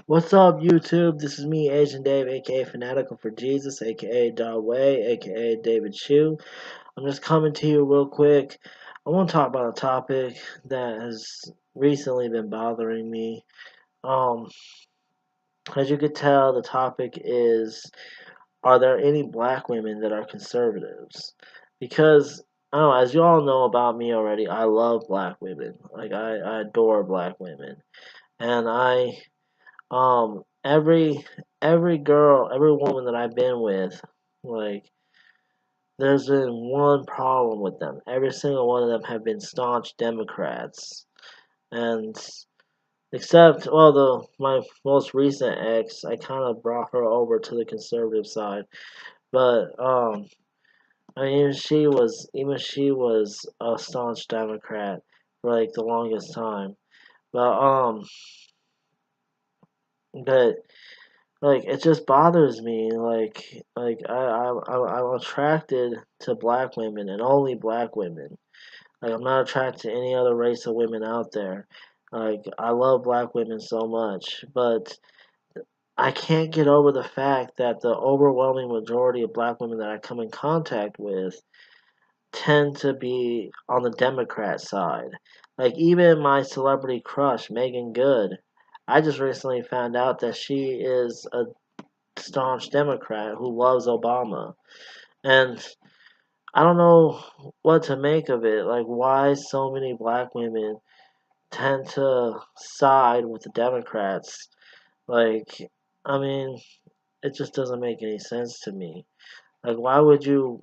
What's up, YouTube? This is me, Asian Dave, aka Fanatical for Jesus, aka Way, aka David Chu. I'm just coming to you real quick. I want to talk about a topic that has recently been bothering me. Um, as you could tell, the topic is: are there any black women that are conservatives? Because I don't know, as you all know about me already, I love black women. Like I adore black women, and every girl, every woman that I've been with, like there's been one problem with them. Every single one of them have been staunch Democrats. And except the my most recent ex, I kind of brought her over to the conservative side. But I mean even she was a staunch Democrat for like the longest time. But but like it just bothers me. I'm attracted to black women and only black women. Like I'm not attracted to any other race of women out there. Like I love black women so much, but I can't get over the fact that the overwhelming majority of black women that I come in contact with tend to be on the Democrat side. Like even my celebrity crush, Megan Good, I just recently found out that she is a staunch Democrat who loves Obama. And I don't know what to make of it. Like, why so many black women tend to side with the Democrats. Like, I mean, it just doesn't make any sense to me. Like, why would you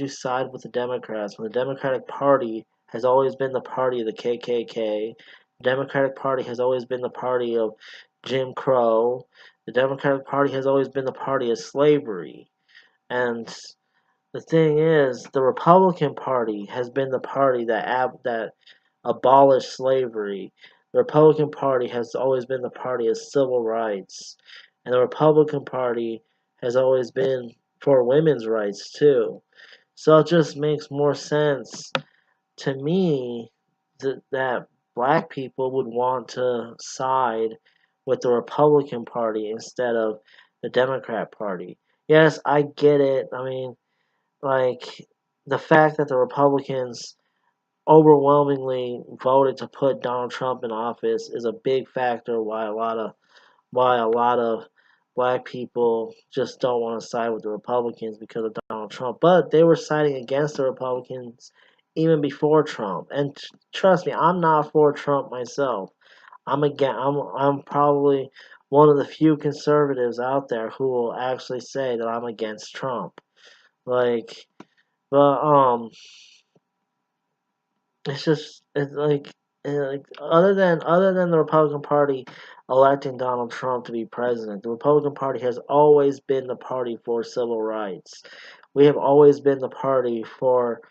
side with the Democrats when the Democratic Party has always been the party of the KKK? The Democratic Party has always been the party of Jim Crow. The Democratic Party has always been the party of slavery. And the thing is, the Republican Party has been the party that abolished slavery. The Republican Party has always been the party of civil rights, and the Republican Party has always been for women's rights too. So it just makes more sense to me that black people would want to side with the Republican Party instead of the Democrat Party. Yes, I get it. I mean, like the fact that the Republicans overwhelmingly voted to put Donald Trump in office is a big factor why a lot of black people just don't want to side with the Republicans because of Donald Trump. But they were siding against the Republicans even before Trump. And trust me, I'm not for Trump myself. I'm probably one of the few conservatives out there who will actually say that I'm against Trump. Like, but it's like other than the Republican Party electing Donald Trump to be president, the Republican Party has always been the party for civil rights. We have always been the party for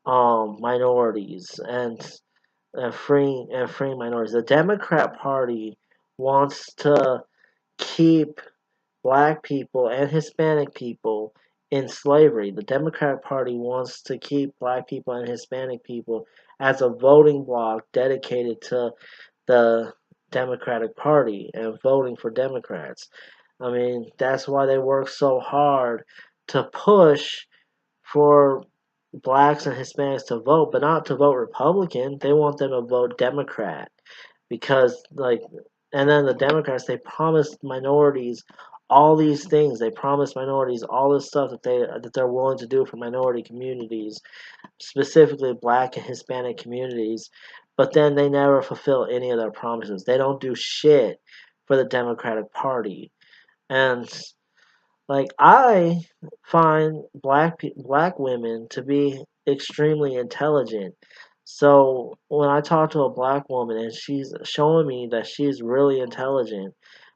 minorities and free minorities. The Democrat Party wants to keep black people and Hispanic people in slavery. The Democratic Party wants to keep black people and Hispanic people as a voting bloc dedicated to the Democratic Party and voting for Democrats. I mean, that's why they work so hard to push for blacks and Hispanics to vote, but not to vote Republican. They want them to vote Democrat because and then the Democrats, they promised minorities all these things. They promised minorities all this stuff that they're willing to do for minority communities, specifically black and Hispanic communities, but then they never fulfill any of their promises. They don't do shit for the Democratic Party. And like I find black women to be extremely intelligent. So when I talk to a black woman and she's showing me that she's really intelligent,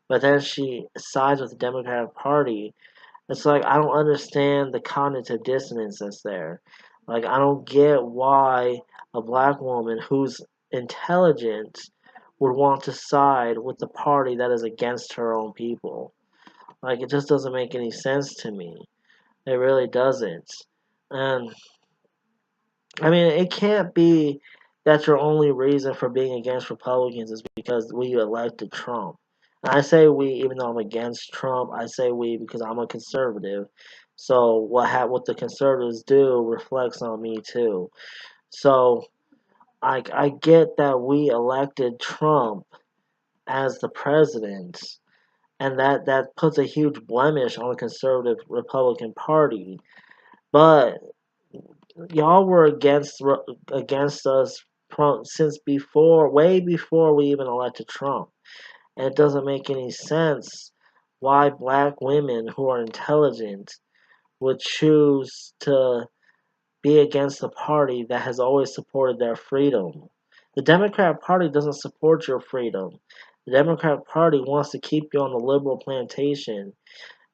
but then she sides with the Democratic Party, it's like I don't understand the cognitive dissonance that's there. Like I don't get why a black woman who's intelligent would want to side with the party that is against her own people. Like it just doesn't make any sense to me. It really doesn't. And I mean, it can't be that your only reason for being against Republicans is because we elected Trump. And I say we, even though I'm against Trump, I say we because I'm a conservative. So what the conservatives do reflects on me too. So I get that we elected Trump as the president, and that puts a huge blemish on the conservative Republican Party. But y'all were against us since before, way before we even elected Trump. And it doesn't make any sense why black women who are intelligent would choose to be against the party that has always supported their freedom. The Democrat Party doesn't support your freedom. The Democrat Party wants to keep you on the liberal plantation,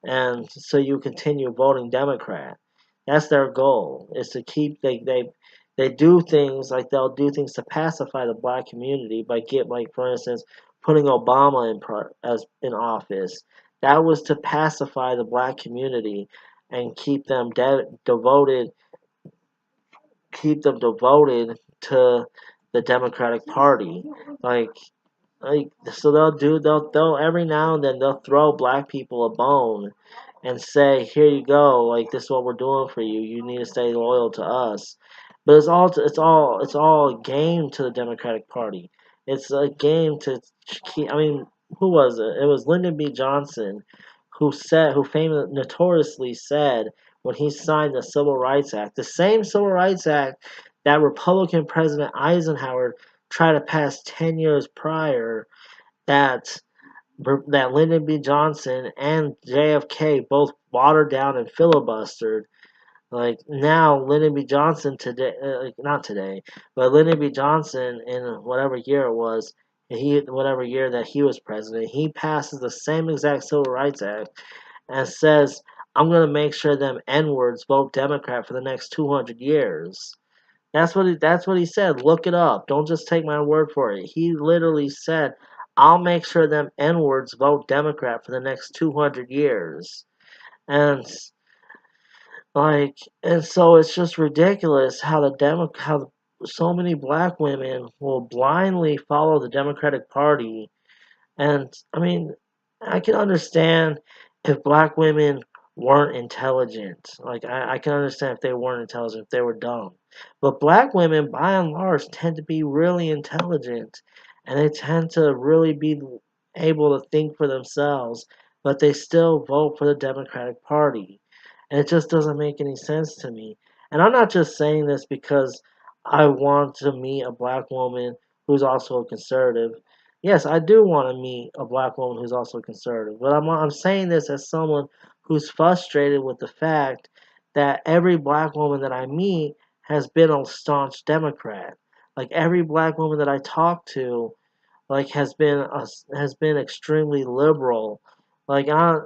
and so you continue voting Democrat. That's their goal, is to keep they do things like they'll do things to pacify the black community by like for instance putting Obama as in office. That was to pacify the black community and keep them devoted to the Democratic Party. Like so they'll every now and then they'll throw black people a bone and say, here you go, like this is what we're doing for you. You need to stay loyal to us. But it's all a game to the Democratic Party. It's a game to keep. I mean, who was it? It was Lyndon B. Johnson who famously notoriously said when he signed the Civil Rights Act, the same Civil Rights Act that Republican President Eisenhower tried to pass 10 years prior, that Lyndon B. Johnson and JFK both watered down and filibustered. Like now, Lyndon B. Johnson today, not today, but Lyndon B. Johnson in whatever year it was, whatever year that he was president, he passes the same exact Civil Rights Act and says, "I'm going to make sure them N-words vote Democrat for the next 200 years." That's what he said. Look it up. Don't just take my word for it. He literally said, "I'll make sure them N-words vote Democrat for the next 200 years." And and so it's just ridiculous how how so many black women will blindly follow the Democratic Party. And I mean, I can understand if black women weren't intelligent. Like I can understand if they weren't intelligent, if they were dumb. But black women, by and large, tend to be really intelligent, and they tend to really be able to think for themselves. But they still vote for the Democratic Party, and it just doesn't make any sense to me. And I'm not just saying this because I want to meet a black woman who's also a conservative. Yes, I do want to meet a black woman who's also conservative, but I'm saying this as someone who's frustrated with the fact that every black woman that I meet has been a staunch Democrat. Like every black woman that I talk to, like has been extremely liberal. Like I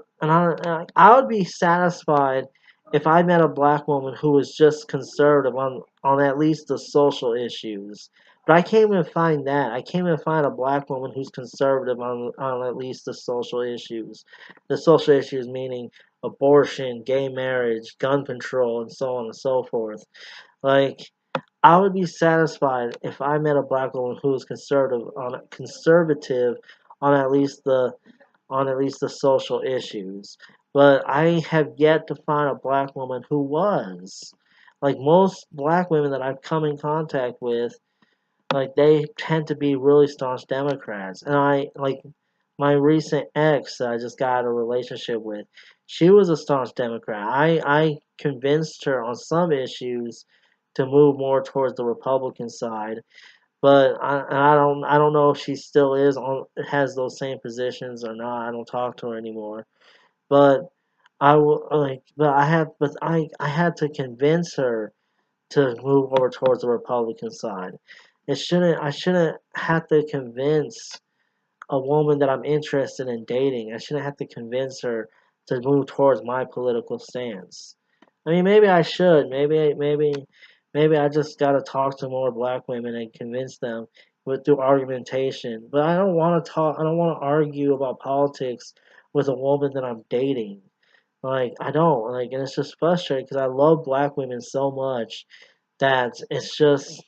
would be satisfied if I met a black woman who was just conservative on at least the social issues. But I can't even find that. I can't even find a black woman who's conservative on at least the social issues. The social issues meaning abortion, gay marriage, gun control, and so on and so forth. Like I would be satisfied if I met a black woman who was conservative on at least the social issues. But I have yet to find a black woman who was. Like most black women that I've come in contact with, like they tend to be really staunch Democrats. And I like my recent ex that I just got out of a relationship with, she was a staunch Democrat. I convinced her on some issues to move more towards the Republican side, but I don't know if she still has those same positions or not. I don't talk to her anymore. But I will like but I had to convince her to move over towards the Republican side. I shouldn't have to convince a woman that I'm interested in dating. I shouldn't have to convince her to move towards my political stance. I mean, maybe I should. Maybe I just gotta talk to more black women and convince them through argumentation. But I don't want to talk. I don't want to argue about politics with a woman that I'm dating. Like I don't like, and it's just frustrating because I love black women so much that it's just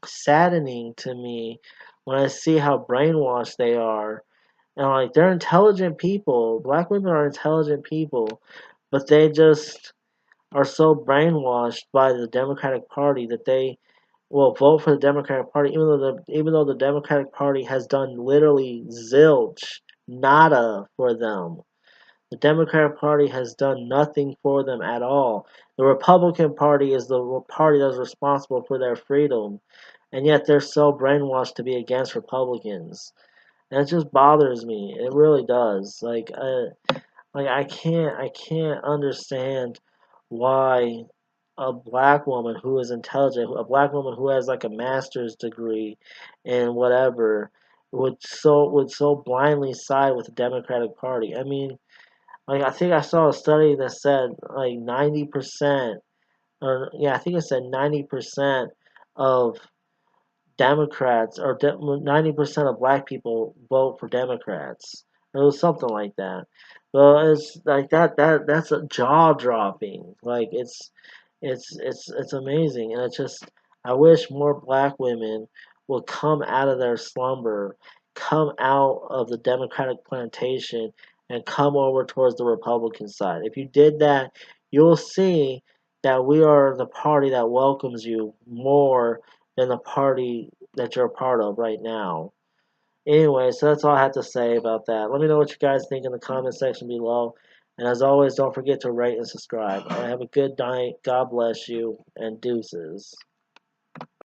saddening to me when I see how brainwashed they are And like they're intelligent people. Black women are intelligent people, but they just are so brainwashed by the Democratic Party that they will vote for the Democratic Party, even though the Democratic Party has done literally zilch, nada for them. The Democratic Party has done nothing for them at all. The Republican Party is the party that's responsible for their freedom, and yet they're so brainwashed to be against Republicans. And it just bothers me. It really does. Like I can't understand why a black woman who is intelligent, a black woman who has like a master's degree and whatever, would so blindly side with the Democratic Party. I mean, like I think I saw a study that said like 90%, or yeah, I think it said 90% of Democrats, or 90% of black people vote for Democrats. It was something like that. Well, it's like that's a jaw dropping. Like it's amazing, and it's just I wish more black women would come out of their slumber, come out of the Democratic plantation, and come over towards the Republican side. If you did that, you'll see that we are the party that welcomes you more than the party that you're a part of right now. Anyway, so that's all I have to say about that. Let me know what you guys think in the comment section below. And as always, don't forget to rate and subscribe. All right, have a good night. God bless you, and deuces.